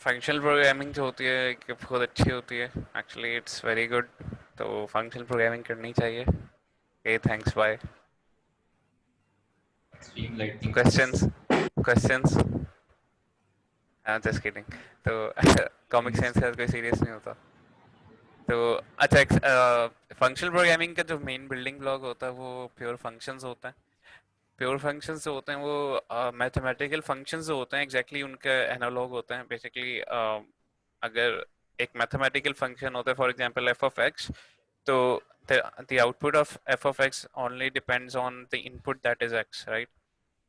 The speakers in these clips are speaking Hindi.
फंक्शनल प्रोग्रामिंग जो होती है कि बहुत अच्छी होती है, एक्चुअली इट्स वेरी गुड। तो फंक्शनल प्रोग्रामिंग करनी चाहिए। Okay, thanks, bye. Extreme lightning strikes. Questions? Questions? हाँ, जस्ट किडिंग। तो कॉमिक सेंस का कोई सीरियस नहीं होता। तो अच्छा, फंक्शनल प्रोग्रामिंग का जो मेन बिल्डिंग ब्लॉक होता है वो प्योर फंक्शंस होता है। प्योर फंक्शंस जो होते हैं वो मैथमेटिकल फंक्शंस जो होते हैं एग्जैक्टली उनके एनालॉग होते हैं बेसिकली। अगर एक मैथमेटिकल फंक्शन होता है for example F of x, तो the output of f of x only depends on the input that is x, right?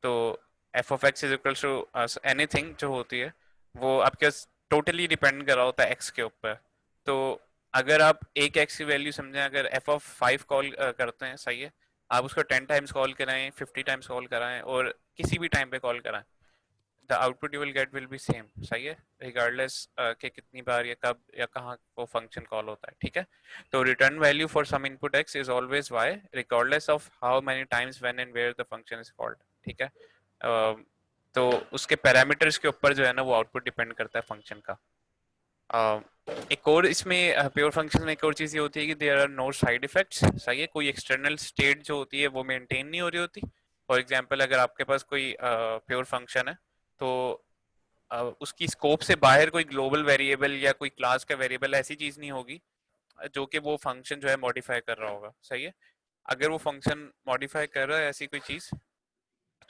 तो F of X is equal to anything जो होती है वो आपके टोटली डिपेंड कर रहा होता है एक्स के ऊपर। तो अगर आप एक एक्स की वैल्यू समझें, अगर एफ ऑफ 5 कॉल करते हैं, सही है, आप उसको 10 टाइम्स कॉल कराएं, 50 टाइम्स कॉल कराएं और किसी भी टाइम पे कॉल कराएं, the output you will get will be same, सही है, रिगार्डलेस कि कितनी बार या कब या कहाँ वो फंक्शन कॉल होता है, ठीक है। तो return value for some input X is always Y regardless of how many times when and where the function is called, ठीक है। तो उसके पैरामीटर्स के ऊपर जो है ना वो आउटपुट डिपेंड करता है फंक्शन का। एक और इसमें प्योर फंक्शन में एक और चीज़ ये होती है कि there are no side effects, सही है, कोई एक्सटर्नल स्टेट जो होती है वो मेंटेन नहीं हो रही होती। फॉर एग्जांपल अगर आपके पास कोई प्योर फंक्शन है, तो उसकी स्कोप से बाहर कोई ग्लोबल वेरिएबल या कोई क्लास का वेरिएबल ऐसी चीज़ नहीं होगी जो कि वो फंक्शन जो है मॉडिफाई कर रहा होगा, सही है। अगर वो फंक्शन मॉडिफाई कर रहा है ऐसी कोई चीज़,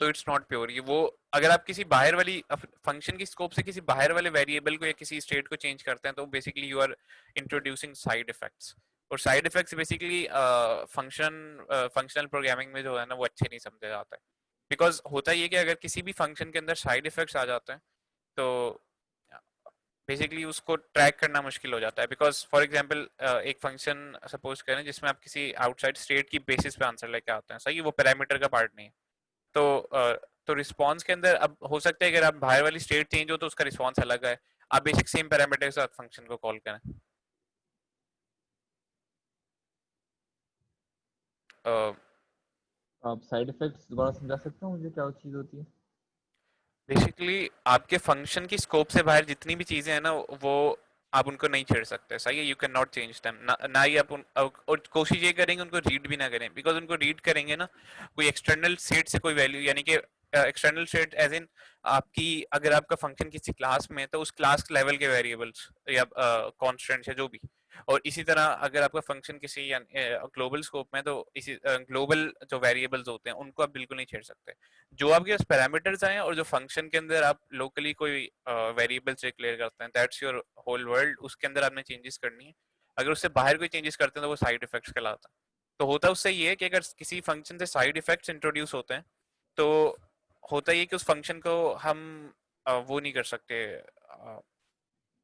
तो इट्स नॉट प्योर। ये वो अगर आप किसी बाहर वाली फंक्शन की स्कोप से किसी बाहर वाले वेरिएबल को या किसी स्टेट को चेंज करते हैं तो basically you are introducing side effects. और side effects basically functional programming में जो है ना वो अच्छे नहीं समझा जाता है। बिकॉज होता ये कि अगर किसी भी फंक्शन के अंदर साइड इफेक्ट्स आ जाते हैं तो बेसिकली उसको ट्रैक करना मुश्किल हो जाता है। बिकॉज फॉर एग्जांपल एक फंक्शन सपोज करें जिसमें आप किसी आउटसाइड स्टेट की बेसिस पे आंसर लेके आते हैं, सही है, वो पैरामीटर का पार्ट नहीं है। तो तो रिस्पॉन्स के अंदर अब हो सकता है अगर आप बाहर वाली स्टेट चेंज हो तो उसका रिस्पॉन्स अलग है। आप बेसिक सेम पैरामीटर के साथ फंक्शन को कॉल करें। आप साइड इफेक्ट्स दोबारा समझा सकते हो मुझे, क्या चीज़ होती है? बेसिकली आपके फंक्शन की स्कोप से बाहर जितनी भी चीजें हैं ना वो आप उनको नहीं छेड़ सकते, सही है, you can not change them ना ही आप और कोशिश ये करेंगे उनको रीड भी ना करें। बिकॉज उनको रीड करेंगे ना कोई एक्सटर्नल स्टेट से कोई वैल्यू, यानी कि एक्सटर्नल स्टेट एज इन आपकी, अगर आपका फंक्शन किसी क्लास में है तो उस क्लास लेवल के वेरिएबल्स या कॉन्स्टेंट्स है जो भी। और इसी तरह अगर आपका फंक्शन किसी ग्लोबल स्कोप में है तो इसी ग्लोबल जो वेरिएबल्स होते हैं उनको आप बिल्कुल नहीं छेड़ सकते। जो आपके पास पैरामीटर्स आए और जो फंक्शन के अंदर आप लोकली कोई वेरिएबल्स डिक्लेयर करते हैं, दैट्स योर होल वर्ल्ड, उसके अंदर आपने चेंजेस करनी है। अगर उससे बाहर कोई चेंजेस करते हैं तो वो साइड इफेक्ट्स कहलाता है। तो होता उससे ये है कि अगर किसी फंक्शन से साइड इफेक्ट्स इंट्रोड्यूस होते हैं तो होता ये कि उस फंक्शन को हम वो नहीं कर सकते,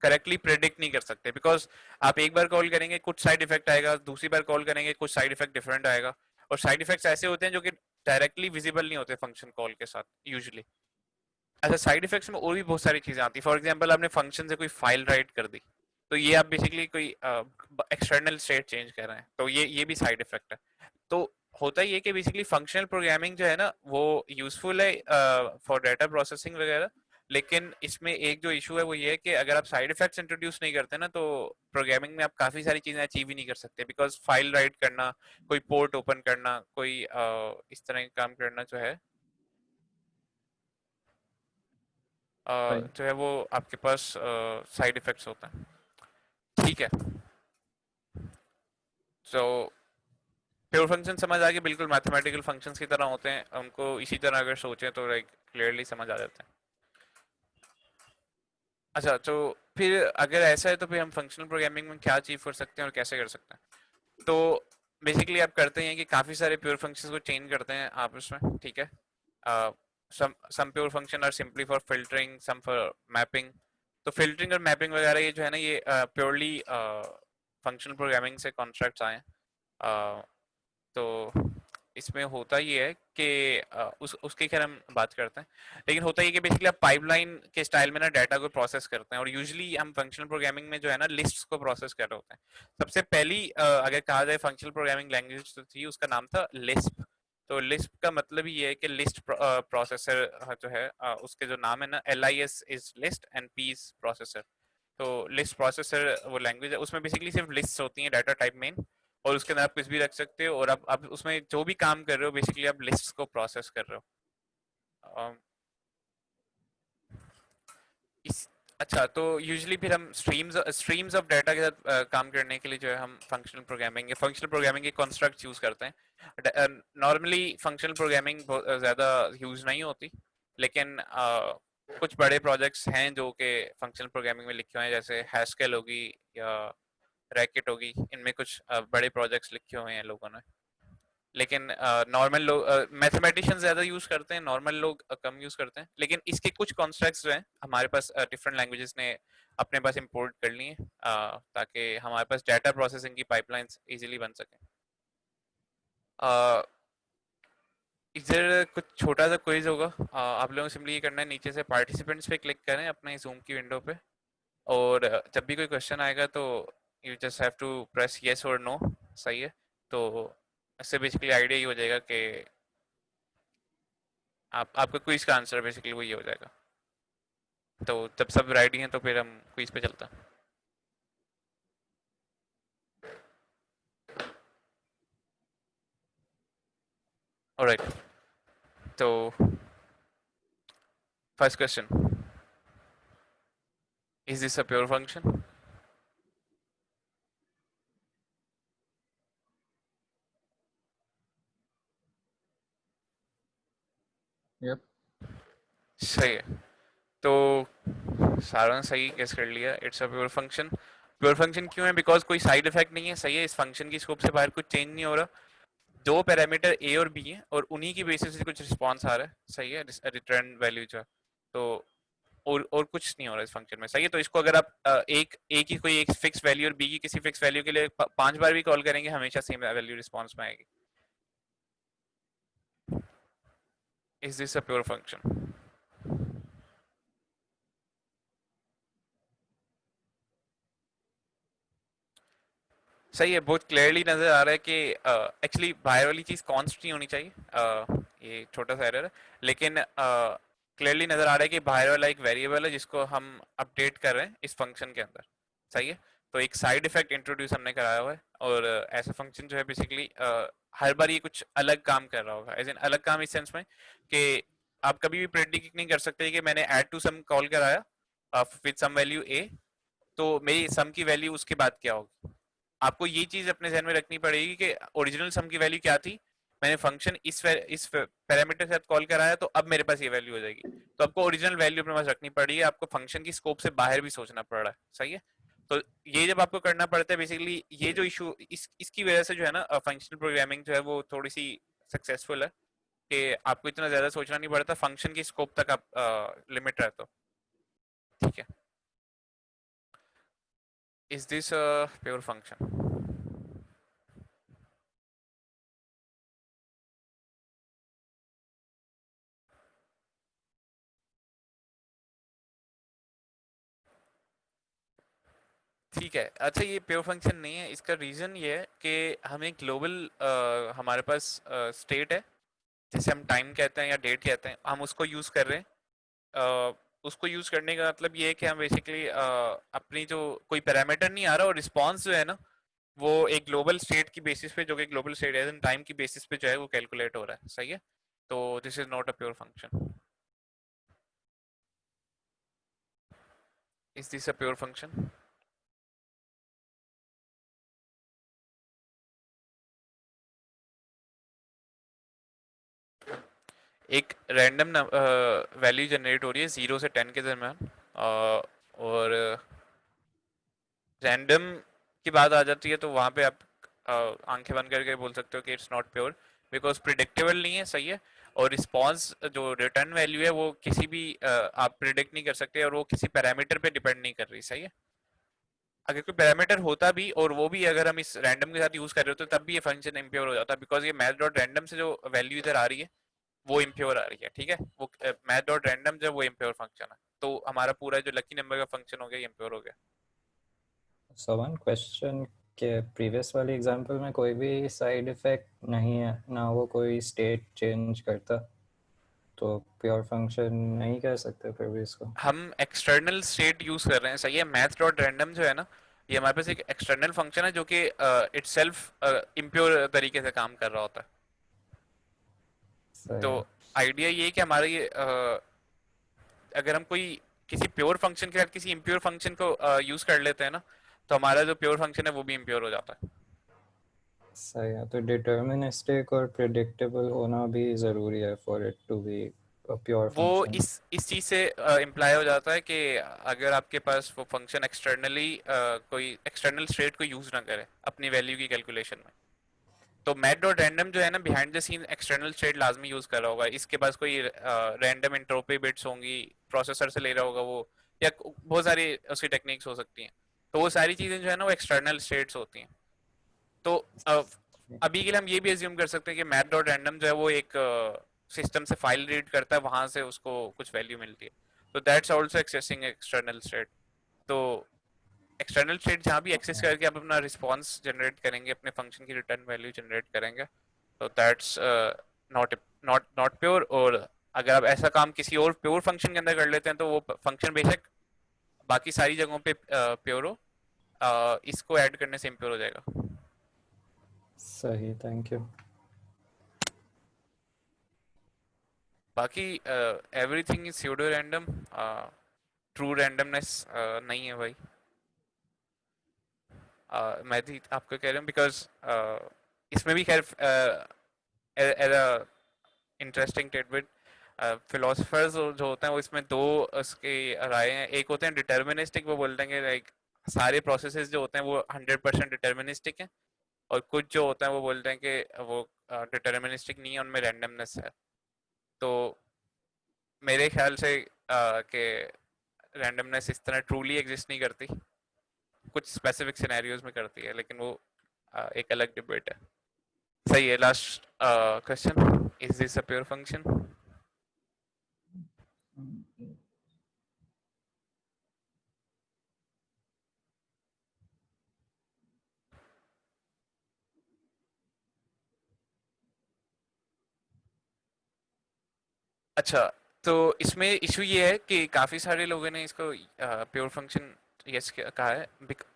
करेक्टली प्रेडिक्ट नहीं कर सकते। बिकॉज आप एक बार कॉल करेंगे कुछ साइड इफेक्ट आएगा, दूसरी बार कॉल करेंगे कुछ साइड इफेक्ट डिफरेंट आएगा। और साइड इफेक्ट्स ऐसे होते हैं जो कि डायरेक्टली विजिबल नहीं होते फंक्शन कॉल के साथ यूजुअली। अच्छा, साइड इफेक्ट्स में और भी बहुत सारी चीजें आती है। फॉर एग्जांपल आपने फंक्शन से कोई फाइल राइट कर दी, तो ये आप बेसिकली कोई एक्सटर्नल स्टेट चेंज कर रहे हैं, तो ये भी साइड इफेक्ट है। तो होता ये कि बेसिकली फंक्शनल प्रोग्रामिंग जो है ना वो यूजफुल है फॉर डाटा प्रोसेसिंग वगैरह। लेकिन इसमें एक जो इशू है वो ये है कि अगर आप साइड इफेक्ट्स इंट्रोड्यूस नहीं करते ना तो प्रोग्रामिंग में आप काफी सारी चीजें अचीव ही नहीं कर सकते। बिकॉज फाइल राइट करना, कोई पोर्ट ओपन करना, कोई इस तरह का काम करना राइट। जो है वो आपके पास साइड इफेक्ट्स होते हैं, ठीक है। सो प्योर फंक्शन समझ आ गए, बिल्कुल मैथमेटिकल फंक्शंस की तरह होते हैं, उनको इसी तरह अगर सोचें तो लाइक क्लियरली समझ आ जाते हैं। अच्छा, तो फिर अगर ऐसा है तो फिर हम फंक्शनल प्रोग्रामिंग में क्या अचीव कर सकते हैं और कैसे कर सकते हैं? तो बेसिकली आप करते हैं कि काफ़ी सारे प्योर फंक्शंस को चेंज करते हैं आप उसमें, ठीक है। Some pure function are simply for filtering, some for mapping. तो फिल्टरिंग और मैपिंग वगैरह ये जो है ना ये प्योरली फंक्शनल प्रोग्रामिंग से कॉन्ट्रैक्ट्स आए हैं। तो इसमें होता ये है कि उसकी खैर हम बात करते हैं। लेकिन होता ये कि बेसिकली आप पाइपलाइन के स्टाइल में ना डाटा को प्रोसेस करते हैं और यूजुअली हम फंक्शनल प्रोग्रामिंग में जो है ना लिस्ट्स को प्रोसेस कर रहे होते हैं। सबसे पहली अगर कहा जाए फंक्शनल प्रोग्रामिंग लैंग्वेज तो थी, उसका नाम था लिस्प। तो लिस्ट का मतलब ही ये है कि लिस्ट प्रोसेसर जो है उसके जो नाम है ना, LIS is list and P is processor. तो लिस्ट प्रोसेसर वो लैंग्वेज है, उसमें बेसिकली सिर्फ लिस्ट होती हैं, डाटा टाइप मेन, और उसके अंदर आप कुछ भी रख सकते हो, और आप उसमें जो भी काम कर रहे हो बेसिकली आप लिस्ट को प्रोसेस कर रहे हो। इस अच्छा, तो यूजुअली फिर हम स्ट्रीम्स ऑफ डाटा के साथ काम करने के लिए जो है हम फंक्शनल प्रोग्रामिंग के कंस्ट्रक्ट यूज करते हैं। नॉर्मली फंक्शनल प्रोग्रामिंग ज़्यादा यूज नहीं होती, लेकिन कुछ बड़े प्रोजेक्ट्स हैं जो कि फंक्शनल प्रोग्रामिंग में लिखे हुए हैं, जैसे हैशकेल होगी या रैकेट होगी, इनमें कुछ बड़े प्रोजेक्ट्स लिखे हुए हैं लोगों ने। लेकिन नॉर्मल लोग मैथमेटिशियन ज्यादा यूज करते हैं, नॉर्मल लोग कम यूज करते हैं, लेकिन इसके कुछ कॉन्स्ट्रक्ट्स जो हैं हमारे पास डिफरेंट लैंग्वेजेस ने अपने पास इंपोर्ट कर लिए हैं, ताकि हमारे पास डाटा प्रोसेसिंग की पाइपलाइंस इजीली बन सके। अ, इधर कुछ छोटा सा क्विज होगा, आप लोगों को सिंपली ये करना है, नीचे से पार्टिसिपेंट्स पे क्लिक करें अपने जूम की विंडो पे, और जब भी कोई क्वेश्चन आएगा तो you just have to press yes और नो। सही है, तो इससे बेसिकली आइडिया ये हो जाएगा कि आपका क्विज का आंसर बेसिकली वही हो जाएगा। तो जब सब रेडी हैं तो फिर हम क्विज पे चलते हैं। ऑलराइट, तो first question, is this a pure function? Yep. सही है, तो सारा ने सही गेस कर लिया, it's a pure function. Pure function क्यों है? बिकॉज कोई साइड इफेक्ट नहीं है। सही है, इस फंक्शन की स्कोप से बाहर कुछ चेंज नहीं हो रहा, दो पैरामीटर ए और बी हैं और उन्हीं की बेसिस से कुछ रिस्पॉन्स आ रहा है। सही है, रिटर्न वैल्यू जो है, तो और कुछ नहीं हो रहा है इस फंक्शन में। सही है, तो इसको अगर आप एक ए की कोई एक फिक्स वैल्यू और बी की किसी फिक्स वैल्यू के लिए 5 बार भी कॉल करेंगे, हमेशा सेम वैल्यू रिस्पॉन्स में आएगी। Is this a pure function? सही है, बहुत क्लियरली नजर आ रहा है कि एक्चुअली बाहर वाली चीज कॉन्स्ट नहीं होनी चाहिए। ये छोटा सा एरर है, लेकिन क्लियरली नजर आ रहा है कि बाहर वाला एक वेरिएबल है जिसको हम अपडेट कर रहे हैं इस फंक्शन के अंदर। सही है, तो एक साइड इफेक्ट इंट्रोड्यूस हमने कराया हुआ है, और ऐसा फंक्शन जो है बेसिकली हर बार ये कुछ अलग काम कर रहा होगा। एज इन अलग काम इस सेंस में कि आप कभी भी प्रेडिक्ट नहीं कर सकते कि मैंने ऐड टू सम कॉल कराया विद सम वैल्यू ए, तो मेरी सम की वैल्यू उसके बाद क्या होगी। आपको ये चीज अपने ध्यान में रखनी पड़ेगी कि ओरिजिनल सम की वैल्यू क्या थी, मैंने फंक्शन इस पैरामीटर के साथ कॉल कराया तो अब मेरे पास ये वैल्यू हो जाएगी। तो आपको ओरिजिनल वैल्यू अपने पास रखनी पड़ेगी, आपको फंक्शन की स्कोप से बाहर भी सोचना पड़ रहा है। सही है, तो ये जब आपको करना पड़ता है बेसिकली, ये जो इशू इसकी वजह से जो है ना फंक्शनल प्रोग्रामिंग जो है वो थोड़ी सी सक्सेसफुल है, कि आपको इतना ज्यादा सोचना नहीं पड़ता, फंक्शन की स्कोप तक आप लिमिट रहते हो। ठीक है, is this a pure function? ठीक है, अच्छा ये प्योर फंक्शन नहीं है, इसका रीजन ये है कि हमें ग्लोबल हमारे पास स्टेट है, जैसे हम टाइम कहते हैं या डेट कहते हैं, हम उसको यूज कर रहे हैं। उसको यूज करने का मतलब ये है कि हम बेसिकली अपनी जो कोई पैरामीटर नहीं आ रहा, और रिस्पॉन्स जो है ना वो एक ग्लोबल स्टेट की बेसिस पे, जो कि ग्लोबल स्टेट है टाइम की बेसिस पे जो है वो कैलकुलेट हो रहा है। सही है, तो this is not a pure function. Is this a pure function? एक रैंडम वैल्यू जनरेट हो रही है 0 से 10 के दरम्यान, और रैंडम की बात आ जाती है तो वहां पे आप आंखें बंद करके बोल सकते हो कि it's not pure, because predictable नहीं है। सही है, और रिस्पॉन्स जो रिटर्न वैल्यू है वो किसी भी आप प्रिडिक्ट नहीं कर सकते, और वो किसी पैरामीटर पे डिपेंड नहीं कर रही। सही है, अगर कोई पैरामीटर होता भी और वो भी अगर हम इस रैंडम के साथ यूज कर रहे होते तब भी ये फंक्शन इम्प्योर हो जाता, बिकॉज ये मैथ डॉट रैंडम से जो वैल्यू इधर आ रही है वो इम्प्योर आ रही है। ठीक है, वो मैथ डॉट रैंडम जो वो इम्प्योर फंक्शन है, तो हमारा पूरा जो लकी नंबर का फंक्शन हो गया ये इम्प्योर हो गया। So one question, कि प्रीवियस वाली एग्जांपल में कोई भी साइड इफेक्ट नहीं है ना, वो कोई स्टेट चेंज करता, तो प्योर फंक्शन नहीं कह सकते फिर भी इसको। हम एक्सटर्नल स्टेट यूज कर रहे हैं, सही है। मैथ डॉट रैंडम जो है ना, ये हमारे पास एक एक्सटर्नल फंक्शन है जो कि इटसेल्फ इम्प्योर तरीके से काम कर रहा होता है। सही तो है। आइडिया ये है कि हमारे ये अगर हम कोई किसी प्योर फंक्शन के साथ किसी इम्प्योर फंक्शन को यूज कर लेते हैं ना, तो हमारा जो प्योर फंक्शन है वो भी इम्प्योर हो जाता है। सही है, तो डिटर्मिनिस्टिक और प्रिडिक्टेबल होना भी ज़रूरी है for it to be a pure वो फंक्शन। इस चीज से इम्प्लाई हो जाता है कि अगर आपके पास वो फंक्शन एक्सटर्नली कोई एक्सटर्नल स्टेट को यूज ना करे अपनी वैल्यू की कैलकुलेशन में, तो मैथ डॉट रैंडम जो है ना, behind the scene external state लाजमी यूज कर रहा होगा। इसके पास कोई रैंडम एंट्रोपी बिट्स होंगी, प्रोसेसर से ले रहा होगा वो, या बहुत सारी उसकी टेक्निक्स हो सकती हैं। तो वो सारी चीजें जो है ना वो एक्सटर्नल स्टेट्स होती हैं। तो अभी के लिए हम ये भी एज्यूम कर सकते हैं कि मैथ डॉट रैंडम जो है वो एक सिस्टम से फाइल रीड करता है, वहां से उसको कुछ वैल्यू मिलती है। तो that's also accessing external state. तो एक्सटर्नल स्टेट जहाँ भी एक्सेस करके आप अपना रिस्पॉन्स जनरेट करेंगे, अपने फंक्शन की रिटर्न वैल्यू जनरेट करेंगे, तो that's not not not pure. और अगर आप ऐसा काम किसी और प्योर फंक्शन के अंदर कर लेते हैं तो वो फंक्शन बेशक बाकी सारी जगहों पे प्योर हो, इसको ऐड करने से इम्प्योर हो जाएगा। सही, थैंक यू। बाकी everything is pseudo random, true randomness नहीं है भाई। मैं भी आपको कह रहा हूँ बिकॉज इसमें भी खैर as a interesting tidbit, philosophers जो होते हैं वो इसमें दो उसके राय हैं। एक होते हैं डिटर्मिनिस्टिक, वो बोलते हैं कि लाइक सारे प्रोसेसेस जो होते हैं वो 100% डिटर्मिनिस्टिक हैं। और कुछ जो होता है वो बोलते हैं कि वो डिटर्मिनिस्टिक नहीं है, उनमें रैंडमनेस है। तो मेरे ख्याल से कि रैंडमनेस इस तरह ट्रूली एग्जिस्ट नहीं करती, कुछ स्पेसिफिक सिनेरियोज में करती है, लेकिन वो एक अलग डिबेट है। सही है। Last question, is this a pure function? अच्छा, तो इसमें इशू ये है कि काफी सारे लोगों ने इसको प्योर फंक्शन यस कहा है।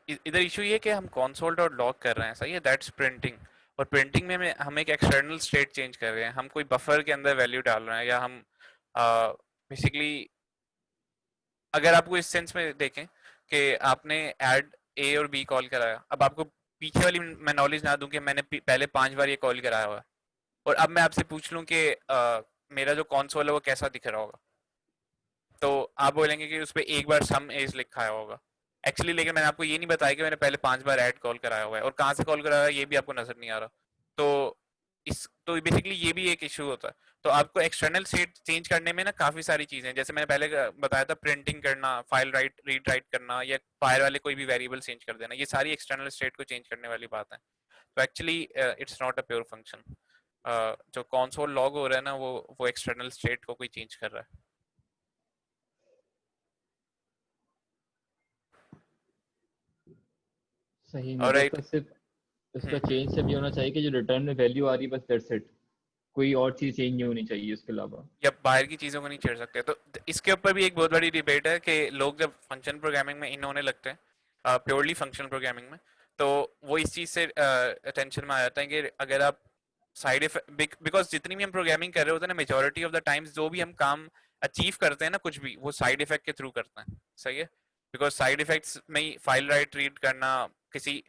इधर इशू ये है कि हम कंसोल डॉट लॉग कर रहे हैं, सही है, दैट्स प्रिंटिंग। और प्रिंटिंग में हम एक एक्सटर्नल स्टेट चेंज कर रहे हैं, हम कोई बफर के अंदर वैल्यू डाल रहे हैं, या हम बेसिकली अगर आपको इस सेंस में देखें कि आपने ऐड ए और बी कॉल कराया, अब आपको पीछे वाली मैं नॉलेज ना दूं कि मैंने पहले 5 बार ये कॉल कराया हुआ है, और अब मैं आपसे पूछ लूं कि मेरा जो कंसोल है वो कैसा दिख रहा होगा, तो आप बोलेंगे कि उस पर एक बार सम एज लिखा है होगा एक्चुअली। लेकिन मैंने आपको ये नहीं बताया कि मैंने पहले 5 बार ऐड कॉल कराया हुआ है, और कहाँ से कॉल कराया है ये भी आपको नजर नहीं आ रहा। तो तो बेसिकली ये भी एक इशू होता है। तो आपको एक्सटर्नल स्टेट चेंज करने में ना काफी सारी चीजें हैं, जैसे मैंने पहले बताया था, प्रिंटिंग करना, फाइल राइट रीड राइट करना, या फाइल वाले कोई भी वेरिएबल चेंज कर देना, ये सारी एक्सटर्नल स्टेट को चेंज करने वाली बात है। तो actually it's not a pure function. जो कंसोल लॉग हो रहा है ना, वो एक्सटर्नल स्टेट को कोई चेंज कर रहा है। सही, मतलब ऑलराइट। तो सिर्फ इसका हम्म। चेंज सिर्फ ये होना चाहिए कि जो रिटर्न में वैल्यू आ रही है बस दैट्स इट, कोई और चीज चेंज नहीं होनी चाहिए उसके अलावा। या बाहर की चीजों को नहीं छेड़ सकते। तो इसके ऊपर भी एक बहुत बड़ी डिबेट है कि लोग जब फंक्शन प्रोग्रामिंग में इन होने लगते हैं, प्योरली फंक्शनल प्रोग्रामिंग में, तो वो इस चीज से अटेंशन में आ जाता है कि अगर आप साइड इफेक्ट, बिकॉज जितनी भी हम प्रोग्रामिंग कर रहे होते हैं ना, मेजोरिटी ऑफ द टाइम्स जो भी हम काम अचीव करते हैं ना, कुछ भी वो साइड इफेक्ट के थ्रू करते हैं, सही है। बिकॉज साइड इफेक्ट्स में ही फाइल राइट रीड करना, किसी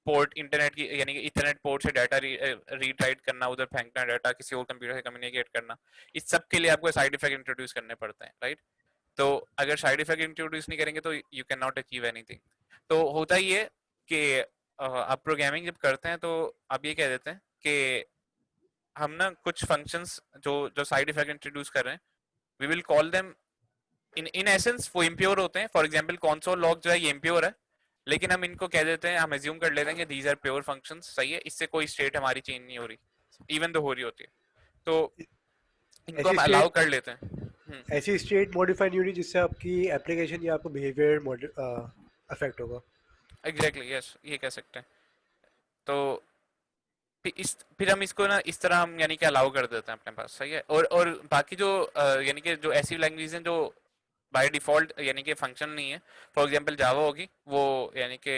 पोर्ट इंटरनेट की यानी कि इंटरनेट पोर्ट से डाटा रीड राइट करना, उधर फेंकना डाटा, किसी और कंप्यूटर से कम्युनिकेट करना, इस सब के लिए आपको साइड इफेक्ट इंट्रोड्यूस करने पड़ते हैं, राइट। तो अगर साइड इफेक्ट इंट्रोड्यूस नहीं करेंगे तो you can not achieve anything. तो होता ही है कि आप प्रोग्रामिंग जब करते हैं तो आप ये कह देते हैं कि हम ना कुछ फंक्शंस जो जो साइड इफेक्ट इंट्रोड्यूस कर रहे हैं, we will call them in in essence वो इम्प्योर होते हैं। फॉर एग्जांपल कंसोल लॉग जो है ये इम्प्योर है, लेकिन हम इनको कह देते हैं, हम एज्यूम कर लेते हैं कि दीज आर प्योर फंक्शंस, सही है, इससे कोई स्टेट हमारी चेंज नहीं हो रही इवन तो हो रही होती है। तो इनको ऐसी हम अलाउ स्टेट कर लेते हैं। ऐसी स्टेट मॉडिफाई नहीं होनी जिससे आपकी एप्लीकेशन या आपका बिहेवियर अफेक्ट होगा। एग्जैक्टली यस, ये कह सकते हैं। तो फिर हम इसको ना इस तरह हम यानी कि अलाउ कर देते हैं अपने पास, सही है। और बाकी जो यानी कि जो ऐसी लैंग्वेज हैं जो बाय डिफॉल्ट यानी कि फंक्शन नहीं है, फॉर एग्जांपल जावा होगी, वो यानी कि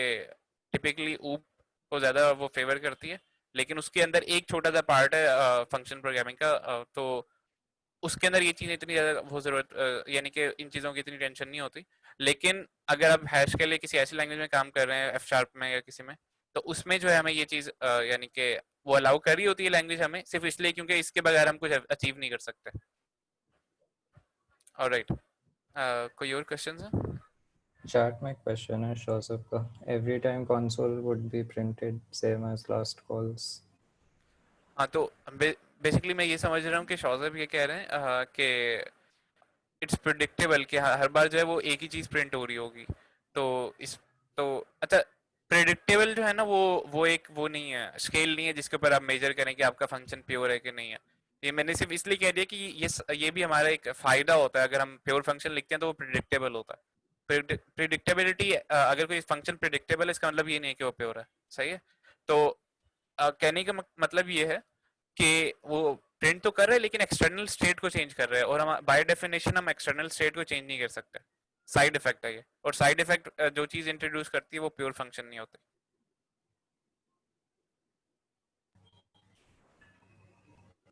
टिपिकली ऊप को ज़्यादा वो फेवर करती है, लेकिन उसके अंदर एक छोटा सा पार्ट है फंक्शन प्रोग्रामिंग का, तो उसके अंदर ये चीज़ें इतनी ज़्यादा वो ज़रूरत यानी कि इन चीज़ों की इतनी टेंशन नहीं होती। लेकिन अगर आप हैश के लिए किसी ऐसी लैंग्वेज में काम कर रहे हैं, एफ शार्प में या किसी में, तो उसमें जो है हमें ये चीज़ यानी कि वो अलाउ कर रही होती है लैंग्वेज हमें, सिर्फ इसलिए क्योंकि इसके बगैर हम कुछ अचीव नहीं कर सकते। ऑलराइट, कोई और क्वेश्चंस हैं? Chat में question है Shosab का. Every time console would be printed same as last calls. हाँ, तो बेसिकली मैं ये समझ रहा हूँ कि शौजब ये कह रहे हैं कि इट्स प्रिडिक्टेबल कि हर बार जो है वो एक ही चीज प्रिंट हो रही होगी। तो इस तो अच्छा, प्रिडिक्टेबल जो है ना वो एक वो नहीं है, स्केल नहीं है जिसके ऊपर आप मेजर करें कि आपका फंक्शन प्योर है कि नहीं है। ये मैंने सिर्फ इसलिए कह दिया कि ये भी हमारा एक फायदा होता है, अगर हम प्योर फंक्शन लिखते हैं तो वो प्रिडिक्टेबल होता है। प्रिडिक्टेबिलिटी, अगर कोई फंक्शन प्रिडिक्टेबल है इसका मतलब ये नहीं है कि वो प्योर है, सही है। तो कहने का मतलब ये है कि वो प्रिंट तो कर रहे हैं लेकिन एक्सटर्नल स्टेट को चेंज कर रहे हैं, और हम बाय डेफिनेशन हम एक्सटर्नल स्टेट को चेंज नहीं कर सकते। साइड इफेक्ट है ये, और साइड इफेक्ट जो चीज इंट्रोड्यूस करती है वो प्योर फंक्शन नहीं होती।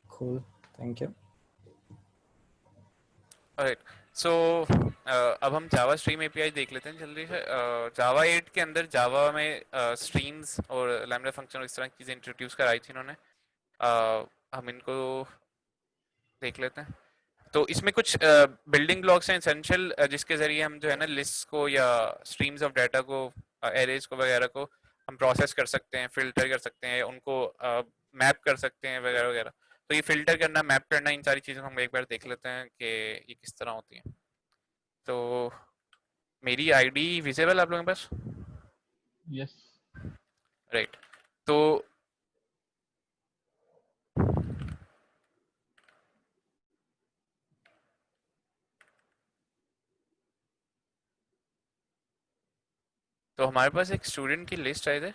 Cool. Thank you. ऑलराइट, सो अब हम जावा स्ट्रीम एपीआई देख लेते हैं जल्दी से। जावा 8 के अंदर जावा में स्ट्रीम्स और लैम्डा फंक्शन और इस तरह की चीजें इंट्रोड्यूस कराई थी इन्होंने। हम इनको देख लेते हैं। तो इसमें कुछ बिल्डिंग ब्लॉक्स हैं एसेंशियल, जिसके जरिए हम जो है ना लिस्ट को या स्ट्रीम्स ऑफ डाटा को, एरेज को वगैरह को हम प्रोसेस कर सकते हैं, फिल्टर कर सकते हैं, उनको मैप कर सकते हैं वगैरह वगैरह। तो ये फिल्टर करना, मैप करना, इन सारी चीज़ों को हम एक बार देख लेते हैं कि ये किस तरह होती है। तो मेरी आईडी विजिबल आप लोगों के पास? यस। राइट, तो हमारे पास एक स्टूडेंट की लिस्ट आए थे।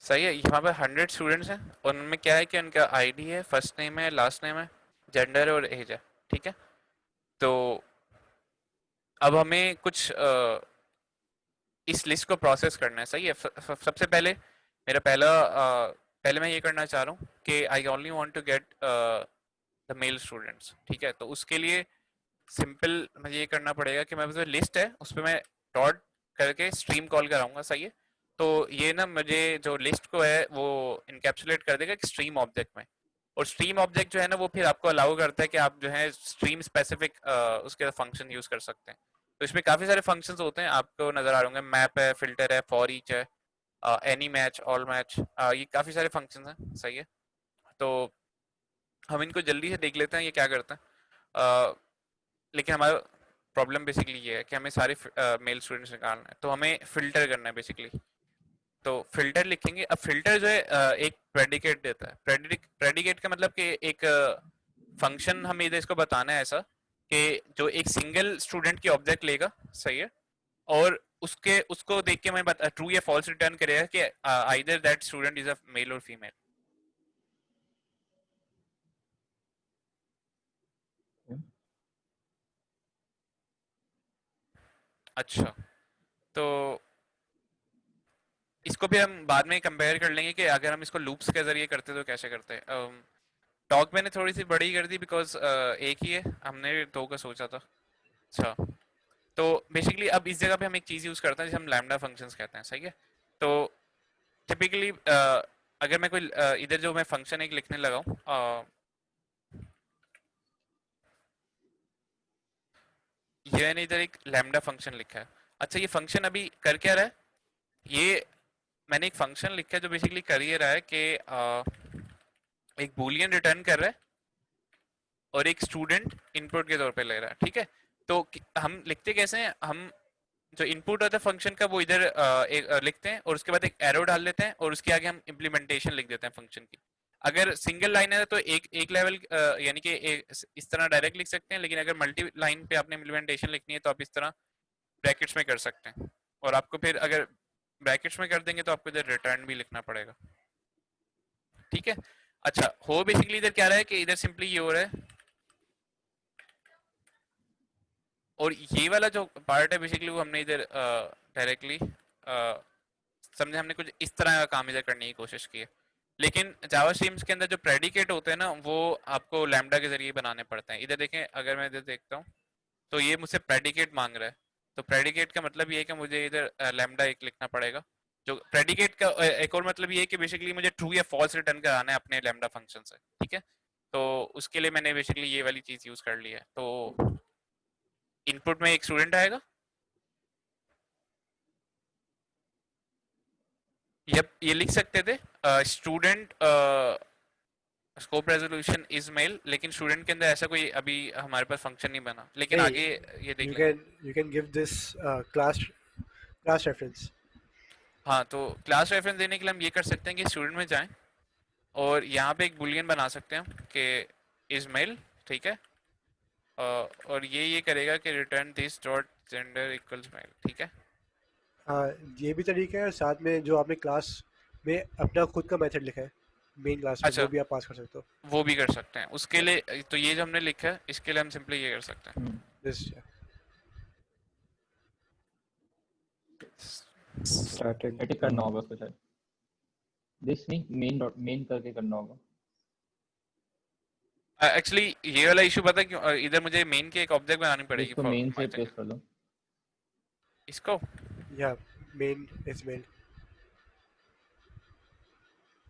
सही है, यहाँ पे 100 स्टूडेंट्स हैं और उनमें क्या है कि उनका आईडी है, फर्स्ट नेम है, लास्ट नेम है, जेंडर है और एज है, ठीक है। तो अब हमें कुछ इस लिस्ट को प्रोसेस करना है, सही है। सबसे पहले मेरा पहले मैं ये करना चाह रहा हूँ कि I only want to get the male students, ठीक है। तो उसके लिए सिंपल मुझे ये करना पड़ेगा कि मैं जो लिस्ट है उस पर मैं डॉट करके स्ट्रीम कॉल कराऊंगा, सही है। तो ये ना मुझे जो लिस्ट को है वो इनकैप्सुलेट कर देगा एक स्ट्रीम ऑब्जेक्ट में, और स्ट्रीम ऑब्जेक्ट जो है ना वो फिर आपको अलाउ करता है कि आप जो है स्ट्रीम स्पेसिफिक उसके फंक्शन यूज कर सकते हैं। तो इसमें काफी सारे फंक्शंस होते हैं, आपको नजर आ रहे होंगे, मैप है, फिल्टर है, फॉर ईच है, एनी मैच, ऑल मैच, ये काफी सारे फंक्शंस हैं, सही है। तो हम इनको जल्दी से देख लेते हैं ये क्या करते हैं। लेकिन हमारा प्रॉब्लम बेसिकली ये है कि हमें सारे मेल स्टूडेंट्स निकालना है, तो हमें फिल्टर करना है बेसिकली। तो फिल्टर लिखेंगे। अब फिल्टर जो है एक प्रेडिकेट देता है। प्रेडिकेट का मतलब कि एक फंक्शन हमें इधर इसको बताना है ऐसा कि जो एक सिंगल स्टूडेंट की ऑब्जेक्ट लेगा, सही है, और उसको देख के मैं ट्रू या फॉल्स रिटर्न करेगा कि either that student is a male और फीमेल। अच्छा, तो इसको भी हम बाद में कंपेयर कर लेंगे कि अगर हम इसको लूप्स के जरिए करते तो कैसे करते हैं। टॉक मैंने थोड़ी सी बड़ी कर दी बिकॉज एक ही है, हमने दो का सोचा था। अच्छा, तो बेसिकली अब इस जगह पे हम एक चीज यूज करते हैं जिसे हम लैम्डा फंक्शंस कहते हैं, सही है। तो टिपिकली अगर मैं कोई इधर जो मैं फंक्शन एक लिखने लगा हूँ, ये मैंने इधर एक लैम्डा फंक्शन लिखा है। अच्छा, ये फंक्शन अभी कर क्या रहा है? ये मैंने एक फंक्शन लिखा है जो बेसिकली कर ये रहा है कि एक बूलियन रिटर्न कर रहा है और एक स्टूडेंट इनपुट के तौर पे ले रहा है, ठीक है। तो हम लिखते कैसे हैं, हम जो इनपुट होता है फंक्शन का वो इधर लिखते हैं और उसके बाद एक एरो डाल देते हैं और उसके आगे हम इम्प्लीमेंटेशन लिख देते हैं फंक्शन की। अगर सिंगल लाइन है तो एक लेवल यानी कि इस तरह डायरेक्ट लिख सकते हैं, लेकिन अगर मल्टी लाइन पे आपने इम्प्लीमेंटेशन लिखनी है तो आप इस तरह ब्रैकेट्स में कर सकते हैं, और आपको फिर अगर ब्रैकेट्स में कर देंगे तो आपको इधर रिटर्न भी लिखना पड़ेगा, ठीक है। अच्छा, हो बेसिकली इधर क्या रहा है कि इधर सिंपली ये हो रहा है, और ये वाला जो पार्ट है बेसिकली वो हमने इधर डायरेक्टली समझे, हमने कुछ इस तरह का काम इधर करने की कोशिश की है। लेकिन जावा स्ट्रीम्स के अंदर जो प्रेडिकेट होते हैं ना, वो आपको लैम्डा के जरिए बनाने पड़ते हैं। इधर देखें, अगर मैं इधर देखता हूँ तो ये मुझसे प्रेडिकेट मांग रहा है। तो प्रेडिकेट का मतलब ये है कि मुझे इधर लैम्डा एक लिखना पड़ेगा। जो प्रेडिकेट का एक और मतलब ये है कि बेसिकली मुझे ट्रू या फॉल्स रिटर्न कराना है अपने लैम्डा फंक्शन से, ठीक है। तो उसके लिए मैंने बेसिकली ये वाली चीज यूज कर ली है। तो इनपुट में एक स्टूडेंट आएगा, ये लिख सकते थे student scope resolution is male, लेकिन स्टूडेंट के अंदर ऐसा कोई अभी हमारे पास फंक्शन नहीं बना, लेकिन नहीं, आगे ये देख you लेंगे। can give this class reference. हाँ, तो क्लास रेफरेंस देने के लिए हम ये कर सकते हैं कि स्टूडेंट में जाएं और यहाँ पे एक बुलियन बना सकते हैं कि इज मेल, ठीक है। और ये करेगा कि return this dot gender equals male, ठीक है। हाँ, ये भी तरीका है, और साथ में जो आपने क्लास में अपना खुद का मेथड लिखा है मेन क्लास में, अच्छा, वो भी आप पास कर सकते हो। वो भी कर सकते हैं उसके लिए। तो ये जो हमने लिखा है इसके लिए हम सिंपली ये कर सकते हैं, This स्टैटिक स्टैटिक करना होगा उसको शायद, दिस नहीं, मेन डॉट मेन करके करना होगा। एक्चुअली ये वाला इशू पता है क्यों, इधर मुझे मेन की एक ऑब्जेक्ट बनानी पड़ेगी इसको फॉर मेन से माय रिप्लेस कर दो। इसको। yeah, main is main.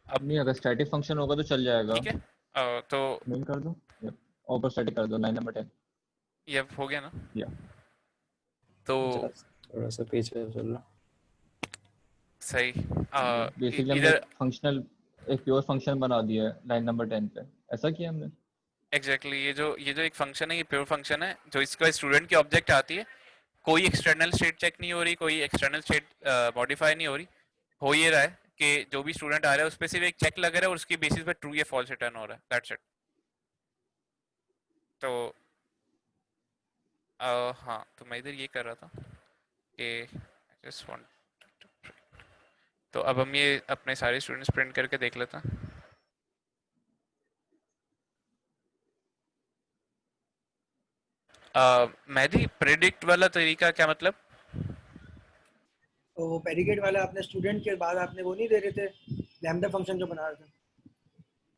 अब नहीं, अगर स्टैटिक फंक्शन होगा तो चल जाएगा। ठीक है, तो मेन कर दो, और ऊपर स्टैटिक कर दो, लाइन नंबर 10। ये हो गया ना। या तो थोड़ा सा पीछे चल रहा। सही, बेसिकली हमने इधर फंक्शनल एक प्योर फंक्शन बना दिया है लाइन नंबर 10 पे, ऐसा किया हमने। एग्जैक्टली ये जो एक फंक्शन है, ये प्योर फंक्शन है जो इसका स्टूडेंट की ऑब्जेक्ट आती है। कोई एक्सटर्नल स्टेट चेक नहीं हो रही, कोई एक्सटर्नल स्टेट मॉडिफाई नहीं हो रही। हो ये रहा है कि जो भी स्टूडेंट आ रहा है उस पर सिर्फ एक चेक लग रहा है और उसकी बेसिस पे ट्रू या फॉल्स रिटर्न हो रहा है, दैट्स इट। तो हाँ, तो मैं इधर ये कर रहा था कि जस्ट वांट, तो अब हम ये अपने सारे स्टूडेंट्स प्रिंट करके देख लेते हैं। मेहदी, प्रेडिक्ट वाला तरीका क्या मतलब? तो वो पेरिकेट वाला आपने स्टूडेंट के बाद आपने वो नहीं दे रहे थे, लैम्डा फंक्शन जो बना रहे थे।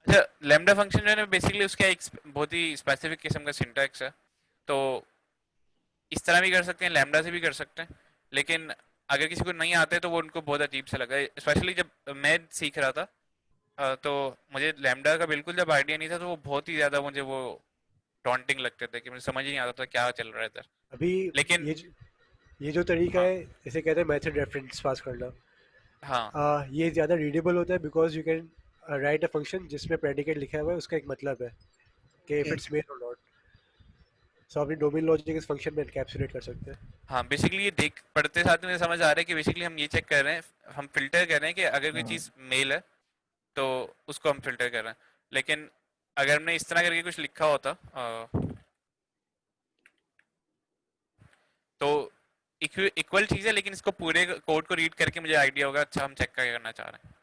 अच्छा, लैम्डा फंक्शन जो है ना बेसिकली उसका एक बहुत ही स्पेसिफिक किस्म का सिंटैक्स है। तो इस तरह भी कर सकते हैं, लैम्डा से भी कर सकते हैं, लेकिन अगर किसी को नहीं आते तो वो उनको बहुत अजीब सा लगा, स्पेशली जब मैं सीख रहा था। तो मुझे लैम्डा का बिल्कुल जब आइडिया नहीं था तो वो बहुत ही ज्यादा मुझे वो टॉन्टिंग लगते थे कि मुझे समझ ही नहीं आता था क्या चल रहा है इधर। अभी लेकिन ये जो तरीका हाँ, है, इसे कहते हैं मेथड रेफरेंस पास करना। हाँ, ये ज़्यादा रीडेबल होता है because you can write a function जिसमें प्रेडिकेट लिखा हुआ है, उसका एक मतलब है कि इफ इट्स मेल और नॉट, सो अपनी डोमेन लॉजिक इस फंक्शन में एनकैप्सुलेट कर सकते हैं। हाँ, बेसिकली ये देख पढ़ते साथ में समझ आ रहा है कि बेसिकली हम ये चेक कर रहे हैं, हम फिल्टर कर रहे हैं कि अगर कोई चीज़ मेल है तो उसको हम फिल्टर कर रहे हैं। लेकिन अगर हमने इस तरह करके कुछ लिखा होता तो इक्वल चीज़ है, लेकिन इसको पूरे कोड को रीड करके मुझे आइडिया होगा अच्छा हम चेक क्या करना चाह रहे हैं।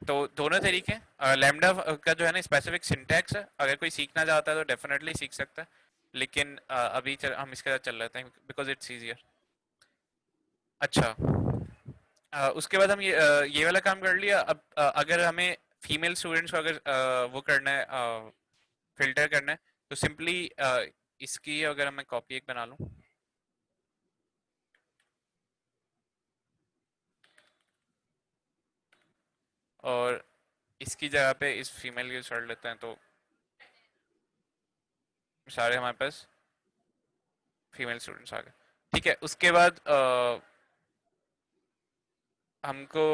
तो दोनों तरीके हैं। लैम्डा का जो है ना स्पेसिफिक सिंटैक्स है, अगर कोई सीखना चाहता है तो डेफिनेटली सीख सकता है, लेकिन अभी हम इसके साथ चल रहे हैं बिकॉज इट्स इजियर। अच्छा, उसके बाद हम ये वाला काम कर लिया। अब अगर हमें फीमेल स्टूडेंट्स को अगर वो करना है, फिल्टर करना है, तो सिंपली इसकी अगर मैं कॉपी एक बना लूं और इसकी जगह पे इस फीमेल यूज कर लेते हैं, तो सारे हमारे पास फीमेल स्टूडेंट्स आ गए, ठीक है। उसके बाद हमको,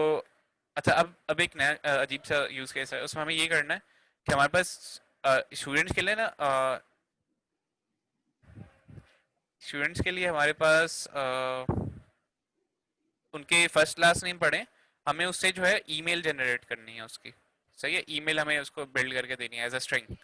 अच्छा, अब एक नया अजीब सा यूज केस है, उसमें हमें ये करना है कि हमारे पास स्टूडेंट्स के लिए ना, स्टूडेंट्स के लिए हमारे पास उनके फर्स्ट क्लास नेम पढ़े, हमें उससे जो है ईमेल जनरेट करनी है उसकी, सही है। ईमेल हमें उसको बिल्ड करके देनी है एज अ स्ट्रिंग।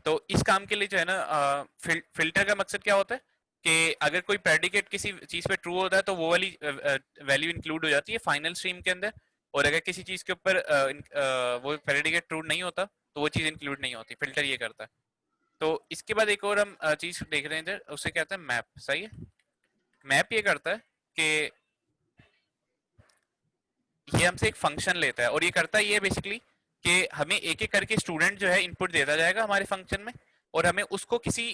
तो इस काम के लिए जो है ना फिल्टर का मकसद क्या होता है कि अगर कोई प्रेडिकेट किसी चीज पे ट्रू होता है तो वो वाली वैल्यू इंक्लूड हो जाती है फाइनल स्ट्रीम के अंदर, और अगर किसी चीज के ऊपर वो प्रेडिकेट ट्रू नहीं होता तो वो चीज इंक्लूड नहीं होती। फिल्टर ये करता है। तो इसके बाद एक और हम चीज देख रहे हैं इधर, उसे कहते हैं मैप। सही है। मैप ये करता है कि ये हमसे एक फंक्शन लेता है, और ये करता है ये बेसिकली कि हमें एक एक करके स्टूडेंट जो है इनपुट देता जाएगा हमारे फंक्शन में, और हमें उसको किसी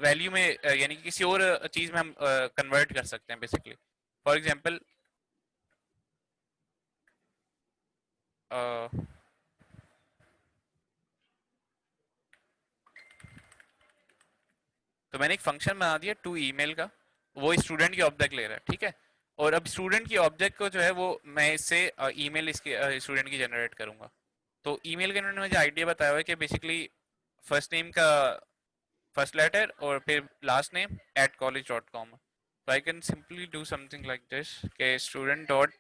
वैल्यू में यानी कि किसी और चीज में हम कन्वर्ट कर सकते हैं बेसिकली। फॉर एग्जांपल तो मैंने एक फंक्शन बना दिया टू ईमेल का, वो स्टूडेंट की ऑब्जेक्ट ले रहा है, ठीक है। और अब स्टूडेंट की ऑब्जेक्ट को जो है वो मैं इससे ईमेल इसके स्टूडेंट की जनरेट करूंगा। तो ईमेल के उन्होंने मुझे आइडिया बताया हुआ है कि बेसिकली फर्स्ट नेम का फर्स्ट लेटर और फिर लास्ट नेम @college.com। तो I can simply do something like this के स्टूडेंट डॉट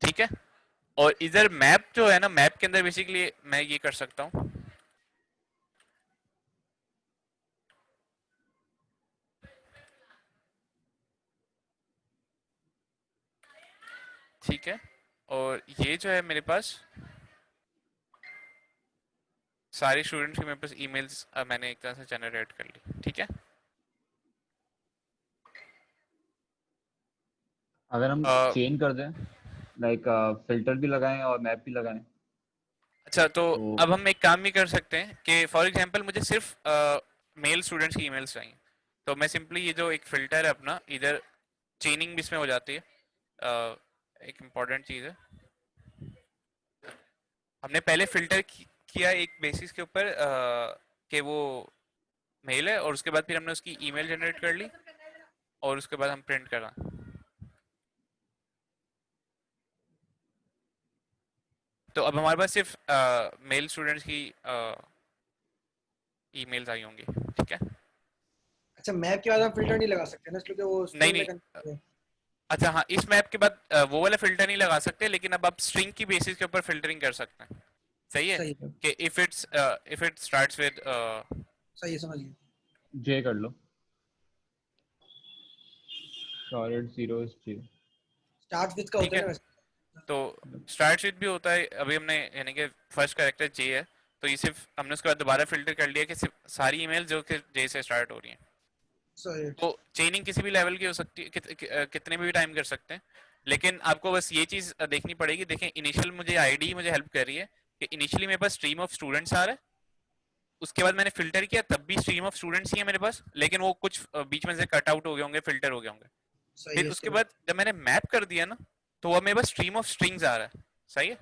ठीक है। और इधर मैप जो है ना, मैप के अंदर बेसिकली मैं ये कर सकता हूँ, ठीक है। और ये जो है मेरे पास सारे स्टूडेंट्स के मेरे पास ईमेल्स मैंने एक तरह से जनरेट कर ली, ठीक है। अगर हम अ, चेंज कर दें, लाइक फिल्टर भी लगाएं और मैप भी लगाएं, अच्छा तो तो अब हम एक काम भी कर सकते हैं कि फॉर एग्जांपल मुझे सिर्फ मेल स्टूडेंट्स की ईमेल्स चाहिए, तो मैं सिंपली ये जो एक फिल्टर है अपना, इधर चेनिंग भी इसमें हो जाती है। एक इम्पॉर्टेंट चीज़ है, हमने पहले फिल्टर किया एक बेसिस के ऊपर कि वो मेल है, और उसके बाद फिर हमने उसकी ईमेल जनरेट कर ली, और उसके बाद हम प्रिंट करा। तो अब हमारे पास सिर्फ मेल स्टूडेंट्स की ईमेल्स आई होंगी, ठीक है। अच्छा मैप के बाद हम फिल्टर नहीं लगा सकते ना, इसलिए वो नहीं स्ट्रिंग में नहीं, कन्वर्ट है। अच्छा हाँ, इस मैप के बाद वो वाला फिल्टर नहीं लगा सकते, लेकिन अब आप स्ट्रिंग की बेसिस के ऊपर फिल्टरिंग कर सकते हैं। सही है सही है, कि इफ इट स्टार्ट्स विद सही है, समझ गया। जे कर लो, solid zeros J. Start with का ठीक होता है है। ना वैसे। तो स्टार्ट्स विद भी होता है, अभी हमने यानी कि फर्स्ट कैरेक्टर जे है, तो ये सिर्फ हमने उसके बाद दोबारा फिल्टर कर लिया कि सिर्फ सारी ईमेल जो कि जे से स्टार्ट हो रही हैं। सही है। तो चेनिंग किसी भी लेवल की हो सकती है, कितने भी टाइम कर सकते हैं, लेकिन आपको बस ये चीज देखनी पड़ेगी। देखें, इनिशियल मुझे आईडी मुझे हेल्प कर रही है कि इनिशियली मेरे पास स्ट्रीम ऑफ स्टूडेंट्स आ रहा है, उसके बाद मैंने फिल्टर किया तब भी स्ट्रीम ऑफ स्टूडेंट्स ही है मेरे पास, लेकिन वो कुछ बीच में से कट आउट हो गए होंगे, फिल्टर हो गए होंगे। सही फिर है, उसके इसके बाद बाद जब मैंने मैप कर दिया ना, तो वो मेरे पास स्ट्रीम ऑफ स्ट्रिंग्स आ रहा है। सही है।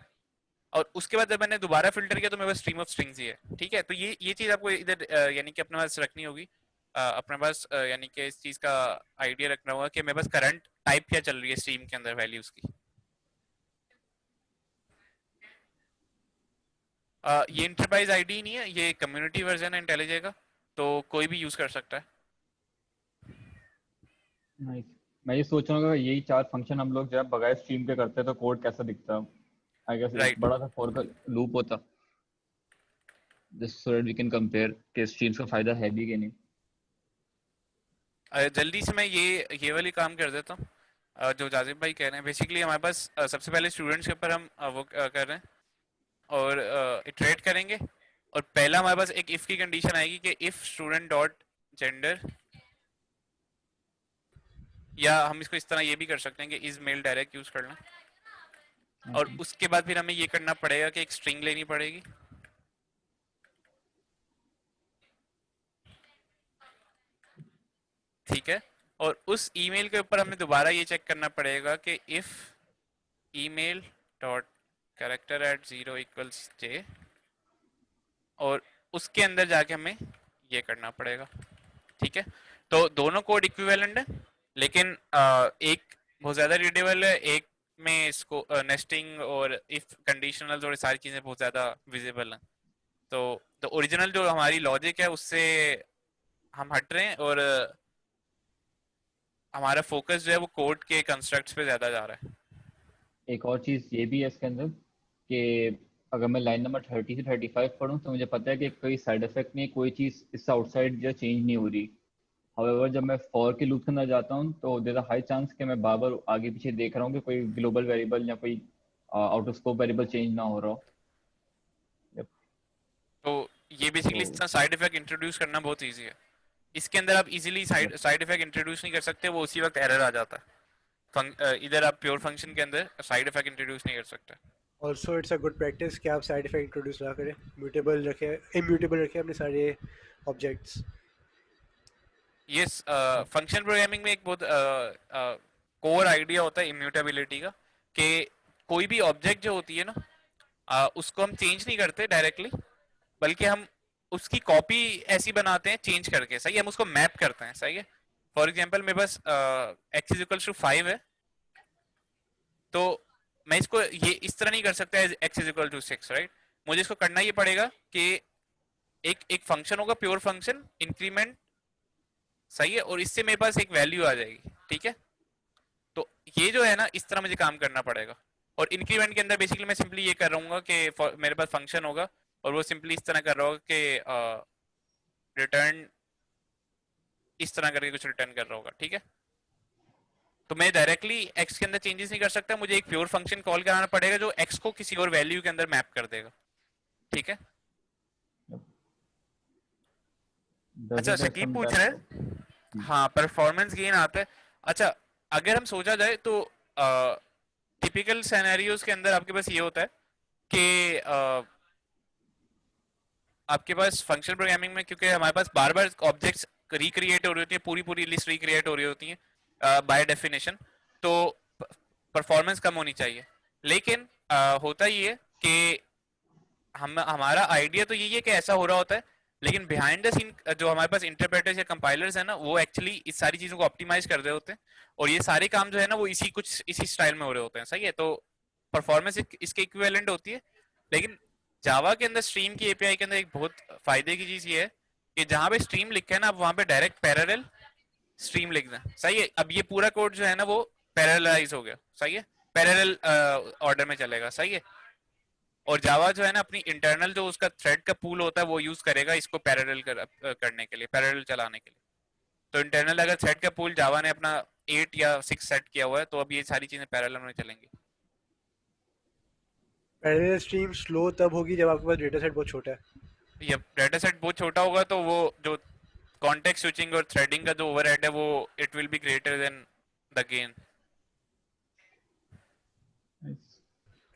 और उसके बाद जब मैंने दोबारा फिल्टर किया तो मेरे पास स्ट्रीम ऑफ स्ट्रिंग्स ही है, ठीक है। तो ये चीज आपको इधर यानी कि अपने पास रखनी होगी, अपने पास यानी कि इस चीज का आइडिया रखना होगा कि मेरे पास करंट टाइप क्या चल रही है स्ट्रीम के अंदर वैल्यूज की। ये इंटरप्राइज आईडी नहीं है, ये कम्युनिटी वर्जन है इंटेलिजे का, तो कोई भी यूज कर सकता है। नाइस। मैं ये सोच रहा हूँ कि यही चार फंक्शन हम लोग जब बगैर स्ट्रीम के करते तो कोड कैसा दिखता। आई गेस एक राइट। बड़ा सा फॉर का लूप होता, just so that we can compare कि स्ट्रीम्स का फायदा है भी कि नहीं। जल्दी से मैं ये वाली काम कर देता हूँ, जो जाजिब भाई कह रहे हैं। बेसिकली हमारे पास सबसे पहले स्टूडेंट्स के ऊपर हम वो कर रहे हैं, और इटरेट करेंगे। और पहला हमारे पास एक इफ की कंडीशन आएगी कि इफ स्टूडेंट डॉट जेंडर, या हम इसको इस तरह ये भी कर सकते हैं कि इज मेल डायरेक्ट यूज करना। और उसके बाद फिर हमें ये करना पड़ेगा कि एक स्ट्रिंग लेनी पड़ेगी, ठीक है। और उस ईमेल के ऊपर हमें दोबारा ये चेक करना पड़ेगा कि if email dot character at 0 equals J, और उसके अंदर जाके हमें ये करना पड़ेगा, ठीक है। तो दोनों कोड इक्विवेलेंट है, लेकिन एक बहुत ज्यादा रीडेबल है, एक में इसको नेस्टिंग और इफ कंडीशनल और सारी चीजें बहुत ज्यादा विजिबल हैं। तो ओरिजिनल जो हमारी लॉजिक है उससे हम हट रहे हैं, और हमारा फोकस जो है वो कोड के कंस्ट्रक्ट्स पे ज्यादा जा रहा है। एक और चीज ये भी है इसके अंदर कि अगर मैं लाइन नंबर 30 से 35 पढूं तो मुझे पता है कि कोई साइड इफेक्ट नहीं, कोई चीज इससे आउटसाइड या चेंज नहीं हो रही। हाउएवर जब मैं फॉर के लूप के अंदर जाता हूँ तो देयर अ हाई चांस कि मैं बार बार आगे पीछे देख रहा हूँ कि कोई ग्लोबल वेरिएबल या कोई out of scope variable change ना हो रहा हो। Yep. तो ये बेसिकली इस तो तरह साइड इफेक्ट इंट्रोड्यूस करना बहुत इजी है। इसके अंदर आप easily side yep. Side effect introduce नहीं कर सकते, वो उसी वक्त एरर आ जाता है। इधर आप प्योर फंक्शन के अंदर साइड इफेक्ट इंट्रोड्यूस नहीं कर सकते। Also it's a good practice कि आप साइड इफेक्ट इंट्रोड्यूस ना करें, म्यूटेबल रखें, इम्यूटेबल रखें अपने सारे ऑब्जेक्ट्स। ये फंक्शन प्रोग्रामिंग में एक बहुत कोर आइडिया होता है इम्यूटेबिलिटी का, कि कोई भी ऑब्जेक्ट जो होती है ना, उसको हम चेंज नहीं करते डायरेक्टली, बल्कि हम उसकी कॉपी ऐसी बनाते हैं चेंज करके, सही है, हम उसको मैप करते हैं, सही है। फॉर एग्जांपल मेरे पास x इज इक्वल टू 5 है, तो मैं इसको ये इस तरह नहीं कर सकता x is equal to 6, right. मुझे इसको करना ये पड़ेगा कि एक एक फंक्शन होगा, प्योर फंक्शन इंक्रीमेंट, सही है, और इससे मेरे पास एक वैल्यू आ जाएगी, ठीक है। तो ये जो है ना, इस तरह मुझे काम करना पड़ेगा। और इंक्रीमेंट के अंदर बेसिकली मैं सिंपली ये कर रहूंगा कि मेरे पास फंक्शन होगा और वो सिंपली इस तरह कर रहा होगा कि रिटर्न, इस तरह करके कुछ रिटर्न कर रहा होगा, ठीक है। तो मैं डायरेक्टली x के अंदर चेंजेस नहीं कर सकता, मुझे एक प्योर फंक्शन कॉल कराना पड़ेगा जो x को किसी और वैल्यू के अंदर मैप कर देगा, ठीक है। Does अच्छा, it have शकीब some पूछ रहे depth? हैं, हाँ, परफॉर्मेंस गेन आता है। अच्छा, अगर हम सोचा जाए तो टिपिकल सिनेरियोज के अंदर आपके पास ये होता है कि आपके पास फंक्शन प्रोग्रामिंग में, क्योंकि हमारे पास बार बार ऑब्जेक्ट्स रिक्रिएट हो रही होती है, पूरी पूरी लिस्ट रिक्रिएट हो रही होती है बाय डेफिनेशन, तो परफॉर्मेंस कम होनी चाहिए। लेकिन होता ये है कि हम हमारा आइडिया तो यही है कि ऐसा हो रहा होता है, लेकिन बिहाइंड द सीन जो हमारे पास इंटरप्रेटर्स या कंपाइलर्स है ना, वो एक्चुअली इस सारी चीजों को ऑप्टिमाइज कर रहे होते हैं, और ये सारे काम जो है ना वो इसी स्टाइल में हो रहे होते हैं, सही है। तो परफॉर्मेंस इसके इक्विवेलेंट होती है। लेकिन जावा के अंदर स्ट्रीम की एपीआई के अंदर एक बहुत फायदे की चीज ये है कि जहां पे स्ट्रीम लिखा है ना, आप वहां पे डायरेक्ट पैरेलल स्ट्रीम लिख दें, सही है। अब ये पूरा कोड जो है ना वो पैरेललाइज हो गया, सही है, पैरेलल ऑर्डर में चलेगा, सही है। और जावा जो है ना, अपनी इंटरनल जो उसका थ्रेड का पूल होता है वो यूज करेगा इसको पैरेलल करने के लिए, पैरेलल चलाने के लिए। तो इंटरनल अगर थ्रेड का पूल जावा ने अपना 8 या 6 सेट किया हुआ है, तो अब ये सारी चीजें पैरेलल में चलेंगी। पैरेलल स्ट्रीम स्लो तब होगी जब आपके पास डेटा सेट बहुत छोटा है। ये डेटा सेट बहुत छोटा होगा तो वो जो कॉन्टेक्स्ट स्विचिंग और थ्रेडिंग का जो ओवरहेड है वो it will be greater than the gain. Nice.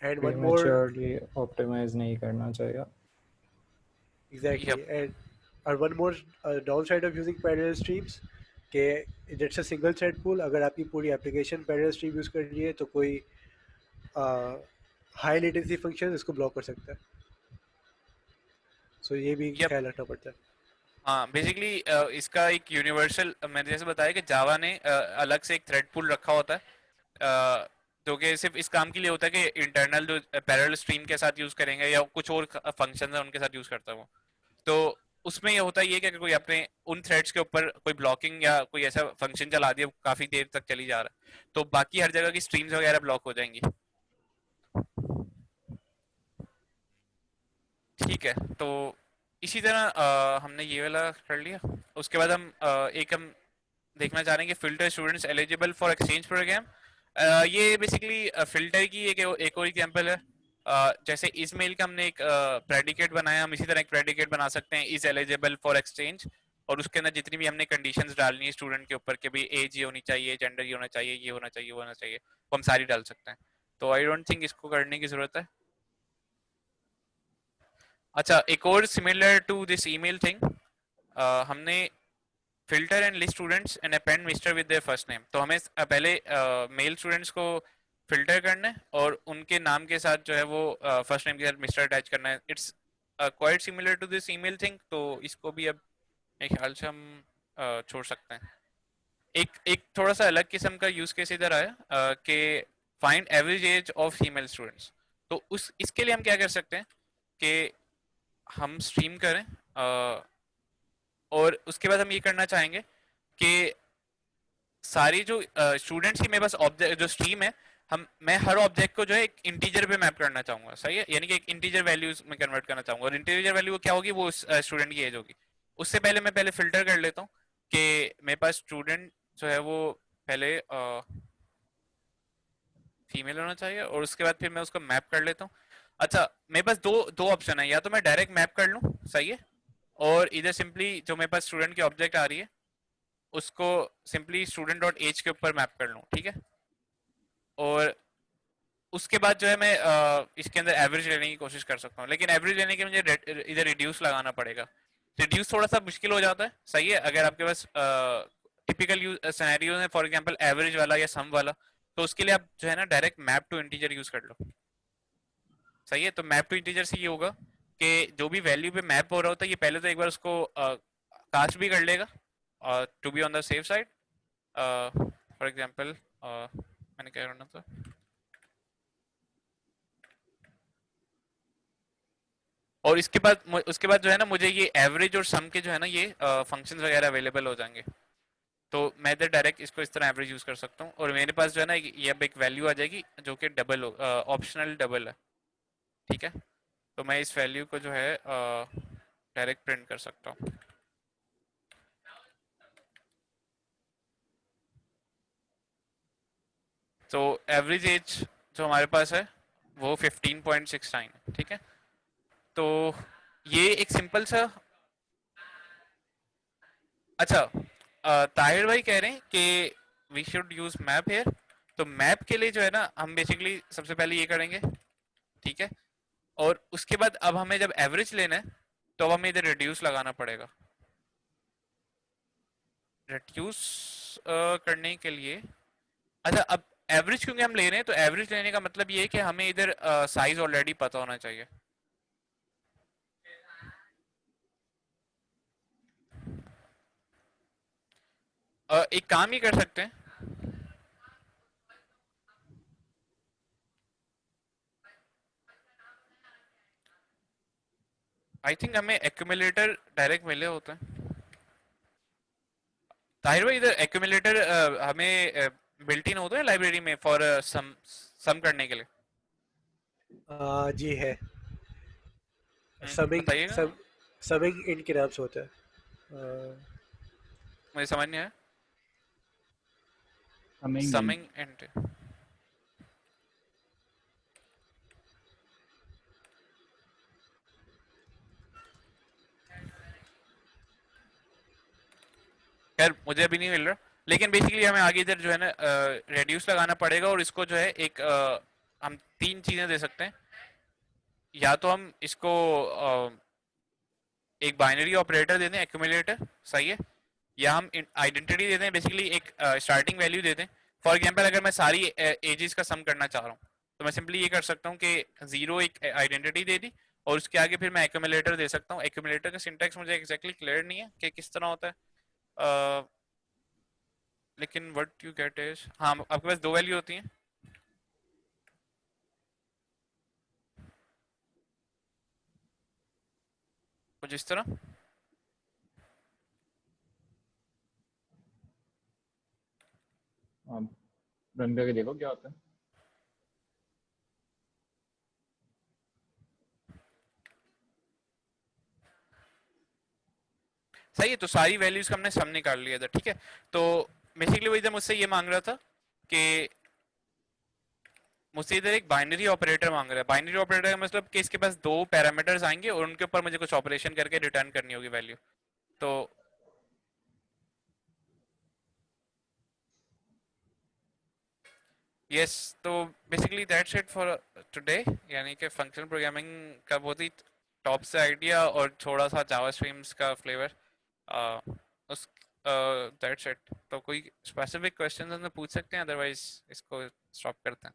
And one more, prematurely optimise नहीं करना चाहिए। Exactly, Yep. एंड और one more downside of using parallel streams के it's a single thread pool. अगर आपकी पूरी एप्लीकेशन पैरेलल स्ट्रीम यूज कर रही है तो कोई हाई लेटेंसी फंक्शन इसको ब्लॉक कर सकता है। सो ये भी Yep. ख्याल रखना पड़ता है। हाँ, बेसिकली इसका एक यूनिवर्सल, मैंने जैसे बताया कि जावा ने अलग से एक थ्रेड पूल रखा होता है, जो कि सिर्फ इस काम के लिए होता है कि इंटरनल जो पैरेलल स्ट्रीम के साथ यूज करेंगे या कुछ और फंक्शन है उनके साथ यूज करता है वो। तो उसमें ये होता है कि अगर कोई अपने उन थ्रेड्स के ऊपर कोई ब्लॉकिंग या कोई ऐसा फंक्शन चला दिया काफी देर तक चली जा रहा है, तो बाकी हर जगह की स्ट्रीम्स वगैरह ब्लॉक हो जाएंगी, ठीक है। तो इसी तरह हमने ये वाला कर लिया। उसके बाद हम देखना चाह रहे हैं कि filter students eligible for exchange program. ये बेसिकली फिल्टर की एक और एग्जांपल है। जैसे इस मेल का हमने एक प्रेडिकेट बनाया, हम इसी तरह एक प्रेडिकेट बना सकते हैं, इज एलिजिबल फॉर एक्सचेंज, और उसके अंदर जितनी भी हमने कंडीशंस डालनी है स्टूडेंट के ऊपर, कि भाई एज ये होनी चाहिए, जेंडर ये होना चाहिए, ये होना चाहिए, वो होना चाहिए, वो हम सारी डाल सकते हैं। तो आई डोंट थिंक इसको करने की जरूरत है। अच्छा, एक और similar to this email thing, हमने filter and list students and append mister with their first name. तो हमें पहले मेल स्टूडेंट्स को फिल्टर करना है और उनके नाम के साथ जो है वो फर्स्ट नेम के साथ मिस्टर अटैच करना है। It's quite similar to this email thing, तो इसको भी अब मेरे ख्याल से हम छोड़ सकते हैं। एक थोड़ा सा अलग किस्म का यूज केस इधर आया कि find average age of female students. तो उस इसके लिए हम क्या कर सकते हैं कि हम स्ट्रीम करें, और उसके बाद हम ये करना चाहेंगे कि सारी जो स्टूडेंट्स की मेरे पास ऑब्जेक्ट जो स्ट्रीम है, मैं हर ऑब्जेक्ट को जो है एक इंटीजर पे मैप करना चाहूंगा, सही है, यानी कि एक इंटीजर वैल्यूज में कन्वर्ट करना चाहूंगा, और इंटीजर वैल्यू क्या होगी, वो स्टूडेंट की एज होगी। उससे पहले मैं पहले फिल्टर कर लेता हूँ कि मेरे पास स्टूडेंट जो है वो पहले फीमेल होना चाहिए, और उसके बाद फिर मैं उसको मैप कर लेता हूँ। अच्छा, मेरे पास दो दो ऑप्शन है, या तो मैं डायरेक्ट मैप कर लूँ, सही है, और इधर सिंपली जो मेरे पास स्टूडेंट की ऑब्जेक्ट आ रही है उसको सिंपली स्टूडेंट डॉट एज के ऊपर मैप कर लूँ, ठीक है। और उसके बाद जो है मैं इसके अंदर एवरेज लेने की कोशिश कर सकता हूँ, लेकिन एवरेज लेने के मुझे इधर रिड्यूस लगाना पड़ेगा। रिड्यूस थोड़ा सा मुश्किल हो जाता है, सही है, अगर आपके पास टिपिकल यूज सिनेरियो है, फॉर एग्जांपल एवरेज वाला या सम वाला, तो उसके लिए आप जो है ना direct map to integer use कर लो, सही है। तो मैप टू इंटीजर से ये होगा कि जो भी वैल्यू पे मैप हो रहा होता है, ये पहले तो एक बार उसको कास्ट भी कर लेगा to be on the safe side. For example मैंने क्या करना था, और उसके बाद जो है ना मुझे ये एवरेज और सम के जो है ना ये फंक्शंस वगैरह अवेलेबल हो जाएंगे। तो मैं इधर डायरेक्ट इसको इस तरह एवरेज यूज कर सकता हूँ, और मेरे पास जो है ना ये अब एक वैल्यू आ जाएगी जो कि डबल ऑप्शनल डबल है, ठीक है। तो मैं इस वैल्यू को जो है डायरेक्ट प्रिंट कर सकता हूँ। तो एवरेज एज जो हमारे पास है वो 15.69 है, ठीक है। तो ये एक सिंपल सा, अच्छा ताहिर भाई कह रहे हैं कि we should use map here. तो मैप के लिए जो है ना हम बेसिकली सबसे पहले ये करेंगे, ठीक है, और उसके बाद अब हमें जब एवरेज लेना है तो अब हमें इधर रिड्यूस लगाना पड़ेगा। रिड्यूस करने के लिए, अच्छा अब एवरेज क्योंकि हम ले रहे हैं, तो एवरेज लेने का मतलब ये है कि हमें इधर साइज ऑलरेडी पता होना चाहिए। एक काम ही कर सकते हैं, आई थिंक हमें एक्यूमुलेटर डायरेक्ट मिले होते हैं। ताहिर भाई इधर एक्यूमुलेटर हमें बिल्ट इन होता है लाइब्रेरी में फॉर सम करने के लिए। जी है। समिंग बताइएगा, सब समिंग इन के नाम से होता है। अ, मुझे समझ नहीं आया। Coming in. समिंग एंड, खैर मुझे अभी नहीं मिल रहा, लेकिन बेसिकली हमें आगे इधर जो है ना रेड्यूस लगाना पड़ेगा, और इसको जो है एक हम तीन चीजें दे सकते हैं। या तो हम इसको एक बाइनरी ऑपरेटर दे दें एक्यूमुलेटर, सही है, या हम आइडेंटिटी दे दें, बेसिकली एक स्टार्टिंग वैल्यू दे दें। फॉर एग्जांपल अगर मैं सारी एजेस का सम करना चाह रहा हूँ, तो मैं सिंपली ये कर सकता हूँ कि जीरो एक आइडेंटिटी दे दी, और उसके आगे फिर मैं एक्यूमुलेटर दे सकता हूँ। एक्यूमुलेटर का सिंटैक्स मुझे एग्जैक्टली क्लियर नहीं है कि किस तरह होता है, लेकिन व्हाट यू गेट इज, हाँ आपके पास दो वैल्यू होती हैं, कुछ इस तरह। आप रन करके देखो क्या होता है। सही है, तो सारी वैल्यूज का हमने सम निकाल लिया था, ठीक है। तो बेसिकली वो इधर मुझसे ये मांग रहा था कि मुझसे इधर एक बाइनरी ऑपरेटर मांग रहा है। बाइनरी ऑपरेटर का मतलब कि इसके पास दो पैरामीटर्स आएंगे और उनके ऊपर मुझे कुछ ऑपरेशन करके रिटर्न करनी होगी वैल्यू। तो यस, तो basically that's it for today, यानी कि फंक्शनल प्रोग्रामिंग का बहुत ही टॉप से आइडिया और थोड़ा सा जावा स्ट्रीम्स का फ्लेवर, उस दैट्स इट। तो कोई स्पेसिफिक क्वेश्चन हम पूछ सकते हैं, अदरवाइज इसको स्टॉप करते हैं।